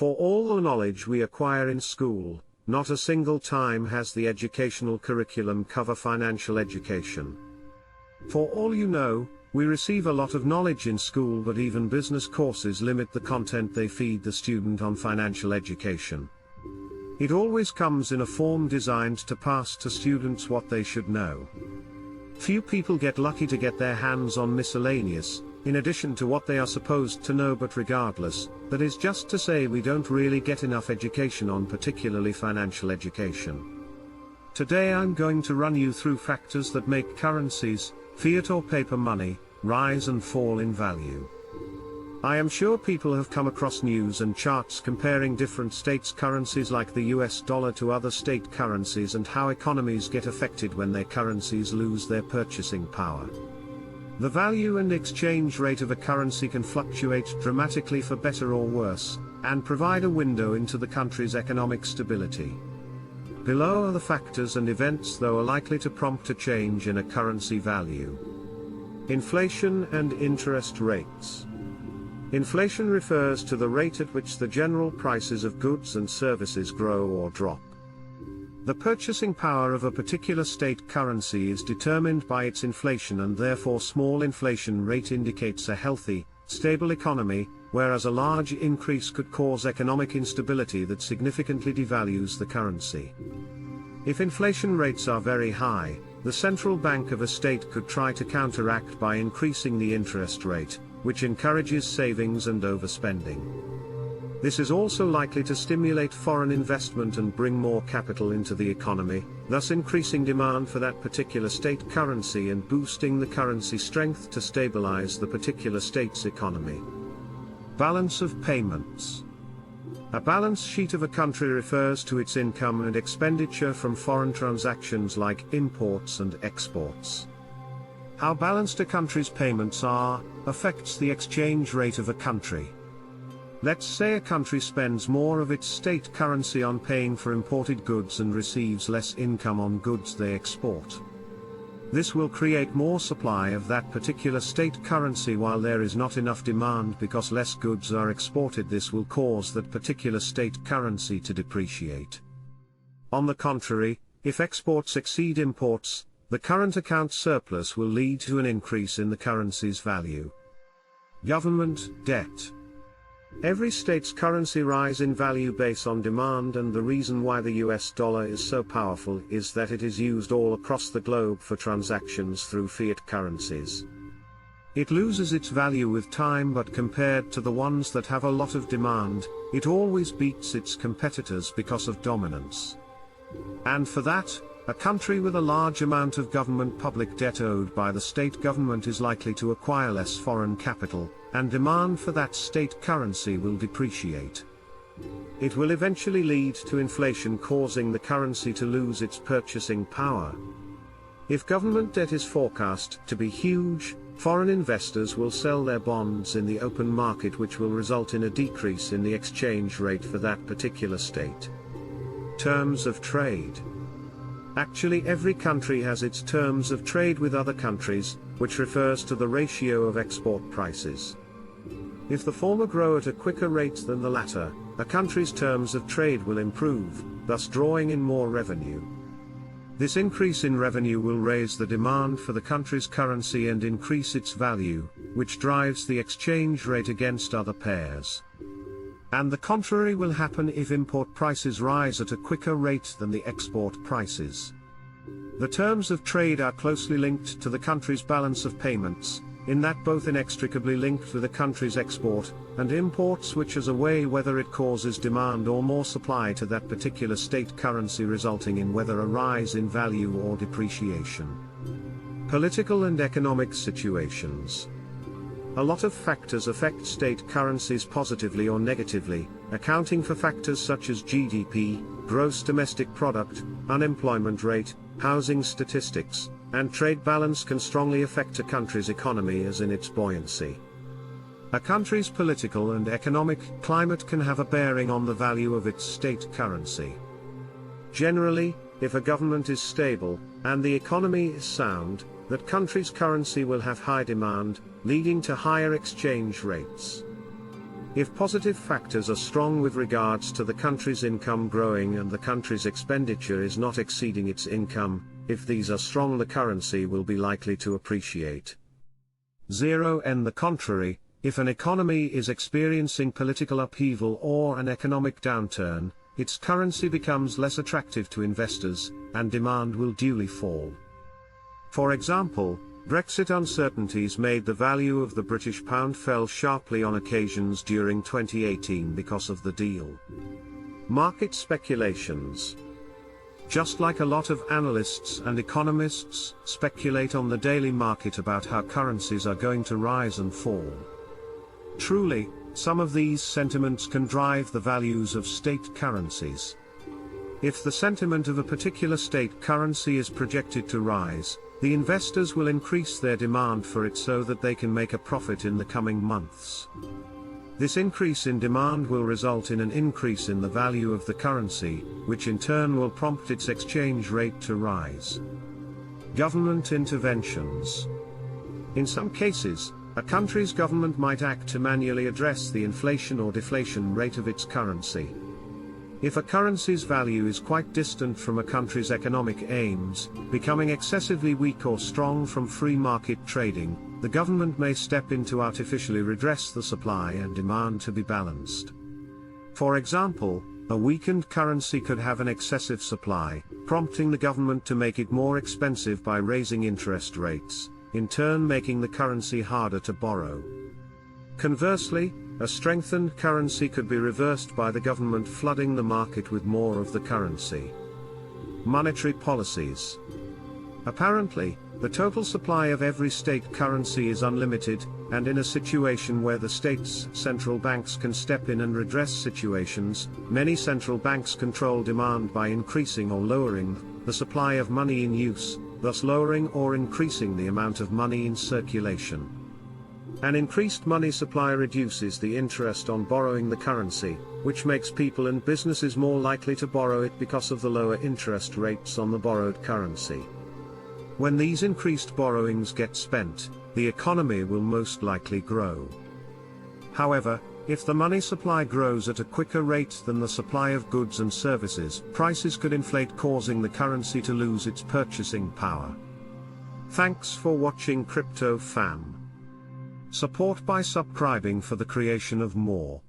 For all the knowledge we acquire in school, not a single time has the educational curriculum cover financial education. For all you know, we receive a lot of knowledge in school, but even business courses limit the content they feed the student on financial education. It always comes in a form designed to pass to students what they should know. Few people get lucky to get their hands on miscellaneous, in addition to what they are supposed to know, but regardless, that is just to say we don't really get enough education on particularly financial education. Today I'm going to run you through factors that make currencies, fiat or paper money, rise and fall in value. I am sure people have come across news and charts comparing different states' currencies like the US dollar to other state currencies and how economies get affected when their currencies lose their purchasing power. The value and exchange rate of a currency can fluctuate dramatically for better or worse, and provide a window into the country's economic stability. Below are the factors and events that are likely to prompt a change in a currency value. Inflation and interest rates. Inflation refers to the rate at which the general prices of goods and services grow or drop. The purchasing power of a particular state currency is determined by its inflation, and therefore small inflation rate indicates a healthy, stable economy, whereas a large increase could cause economic instability that significantly devalues the currency. If inflation rates are very high, the central bank of a state could try to counteract by increasing the interest rate, which encourages savings and overspending. This is also likely to stimulate foreign investment and bring more capital into the economy, thus increasing demand for that particular state currency and boosting the currency strength to stabilize the particular state's economy. Balance of payments. A balance sheet of a country refers to its income and expenditure from foreign transactions like imports and exports. How balanced a country's payments are, affects the exchange rate of a country. Let's say a country spends more of its state currency on paying for imported goods and receives less income on goods they export. This will create more supply of that particular state currency while there is not enough demand because less goods are exported. This will cause that particular state currency to depreciate. On the contrary, if exports exceed imports, the current account surplus will lead to an increase in the currency's value. Government debt. Every state's currency rise in value based on demand, and the reason why the US dollar is so powerful is that it is used all across the globe for transactions through fiat currencies. It loses its value with time, but compared to the ones that have a lot of demand, it always beats its competitors because of dominance. And for that, a country with a large amount of government public debt owed by the state government is likely to acquire less foreign capital, and demand for that state currency will depreciate. It will eventually lead to inflation, causing the currency to lose its purchasing power. If government debt is forecast to be huge, foreign investors will sell their bonds in the open market, which will result in a decrease in the exchange rate for that particular state. Terms of trade. Actually, every country has its terms of trade with other countries, which refers to the ratio of export prices. If the former grow at a quicker rate than the latter, a country's terms of trade will improve, thus drawing in more revenue. This increase in revenue will raise the demand for the country's currency and increase its value, which drives the exchange rate against other pairs. And the contrary will happen if import prices rise at a quicker rate than the export prices. The terms of trade are closely linked to the country's balance of payments, in that both inextricably linked with a country's export and imports, which is a way whether it causes demand or more supply to that particular state currency, resulting in whether a rise in value or depreciation. Political and economic situations. A lot of factors affect state currencies positively or negatively, accounting for factors such as GDP, gross domestic product, unemployment rate, housing statistics, and trade balance can strongly affect a country's economy as in its buoyancy. A country's political and economic climate can have a bearing on the value of its state currency. Generally, if a government is stable, and the economy is sound, that country's currency will have high demand, leading to higher exchange rates. If positive factors are strong with regards to the country's income growing and the country's expenditure is not exceeding its income, if these are strong, the currency will be likely to appreciate. 0. And the contrary, if an economy is experiencing political upheaval or an economic downturn, its currency becomes less attractive to investors, and demand will duly fall. For example, Brexit uncertainties made the value of the British pound fell sharply on occasions during 2018 because of the deal. Market speculations. Just like a lot of analysts and economists speculate on the daily market about how currencies are going to rise and fall. Truly, some of these sentiments can drive the values of state currencies. If the sentiment of a particular state currency is projected to rise, the investors will increase their demand for it so that they can make a profit in the coming months. This increase in demand will result in an increase in the value of the currency, which in turn will prompt its exchange rate to rise. Government interventions. In some cases, a country's government might act to manually address the inflation or deflation rate of its currency. If a currency's value is quite distant from a country's economic aims, becoming excessively weak or strong from free market trading, the government may step in to artificially redress the supply and demand to be balanced. For example, a weakened currency could have an excessive supply, prompting the government to make it more expensive by raising interest rates, in turn making the currency harder to borrow. Conversely, a strengthened currency could be reversed by the government flooding the market with more of the currency. Monetary policies. Apparently, the total supply of every state currency is unlimited, and in a situation where the state's central banks can step in and redress situations, many central banks control demand by increasing or lowering the supply of money in use, thus lowering or increasing the amount of money in circulation. An increased money supply reduces the interest on borrowing the currency, which makes people and businesses more likely to borrow it because of the lower interest rates on the borrowed currency. When these increased borrowings get spent, the economy will most likely grow. However, if the money supply grows at a quicker rate than the supply of goods and services, prices could inflate, causing the currency to lose its purchasing power. Thanks for watching Crypto Fam. Support by subscribing for the creation of more.